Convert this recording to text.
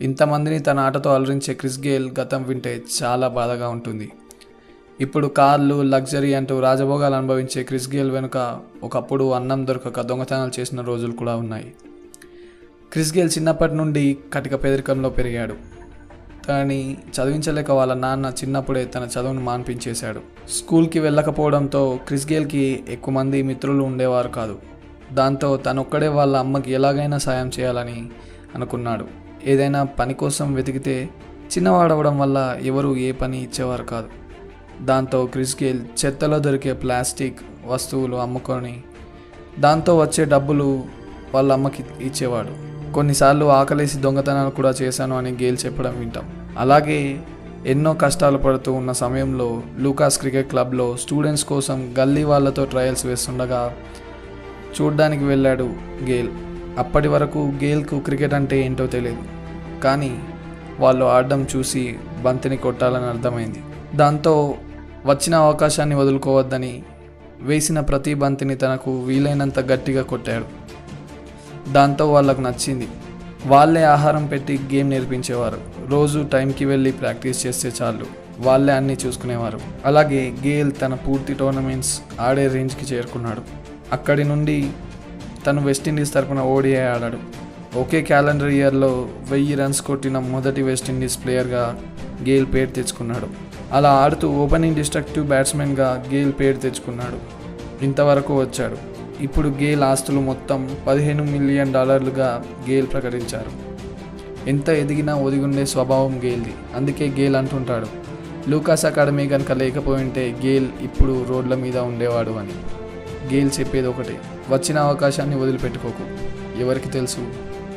ఇంతమందిని తన ఆటతో అలరించే క్రిస్ గేల్ గతం వింటే చాలా బాధగా ఉంటుంది. ఇప్పుడు కార్లు, లగ్జరీ అంటూ రాజభోగాలు అనుభవించే క్రిస్ గేల్ వెనుక ఒకప్పుడు అన్నం దొరకక దొంగతనాలు చేసిన రోజులు కూడా ఉన్నాయి. క్రిస్ గేల్ చిన్నప్పటి నుండి కటిక పేదరికంలో పెరిగాడు. కానీ చదివించలేక వాళ్ళ నాన్న చిన్నప్పుడే తన చదువును మాన్పించేశాడు. స్కూల్కి వెళ్ళకపోవడంతో క్రిస్ గేల్కి ఎక్కువ మంది మిత్రులు ఉండేవారు కాదు. దాంతో తనొక్కడే వాళ్ళ అమ్మకి ఎలాగైనా సాయం చేయాలని అనుకున్నాడు. ఏదైనా పని కోసం వెతికితే చిన్నవాడవడం వల్ల ఎవరు ఏ పని ఇచ్చేవారు కాదు. దాంతో క్రిస్ గేల్ చెత్తలో దొరికే ప్లాస్టిక్ వస్తువులు అమ్ముకొని దాంతో వచ్చే డబ్బులు వాళ్ళ అమ్మకి ఇచ్చేవాడు. కొన్నిసార్లు ఆకలేసి దొంగతనాలు కూడా చేశాను అని గేల్ చెప్పడం వింటాం. అలాగే ఎన్నో కష్టాలు పడుతూ ఉన్న సమయంలో లూకాస్ క్రికెట్ క్లబ్లో స్టూడెంట్స్ కోసం గల్లీ వాళ్ళతో ట్రయల్స్ వేస్తుండగా చూడ్డానికి వెళ్ళాడు గేల్. అప్పటి వరకు గేల్కు క్రికెట్ అంటే ఏంటో తెలియదు. కానీ వాళ్ళు ఆడడం చూసి బంతిని కొట్టాలని అర్థమైంది. దాంతో వచ్చిన అవకాశాన్ని వదులుకోవద్దని వేసిన ప్రతి బంతిని తనకు వీలైనంత గట్టిగా కొట్టాడు. దాంతో వాళ్ళకు నచ్చింది. వాళ్ళే ఆహారం పెట్టి గేమ్ నేర్పించేవారు. రోజు టైంకి వెళ్ళి ప్రాక్టీస్ చేస్తే చాలు, వాళ్ళే అన్నీ చూసుకునేవారు. అలాగే గేల్ తన పూర్తి టోర్నమెంట్స్ ఆడే రేంజ్కి చేరుకున్నాడు. అక్కడి నుండి తను వెస్టిండీస్ తరపున ఓడిఐ ఆడాడు. ఒకే క్యాలెండర్ ఇయర్లో 1000 రన్స్ కొట్టిన మొదటి వెస్టిండీస్ ప్లేయర్గా గేల్ పేరు తెచ్చుకున్నాడు. అలా ఆడుతూ ఓపెనింగ్ డిస్ట్రక్టివ్ బ్యాట్స్మెన్గా గేల్ పేరు తెచ్చుకున్నాడు. ఇంతవరకు వచ్చాడు. ఇప్పుడు గేల్ ఆస్తులు మొత్తం $15 మిలియన్ గేల్ ప్రకటించారు. ఎంత ఎదిగినా ఒదిగుండే స్వభావం గేల్ది. అందుకే గేల్ అంటుంటాడు, లూకాస్ అకాడమీ కనుక లేకపోయింటే గేల్ ఇప్పుడు రోడ్ల మీద ఉండేవాడు అని. గేల్ చెప్పేది ఒకటే, వచ్చిన అవకాశాన్ని వదిలిపెట్టుకోకు, ఎవరికి తెలుసు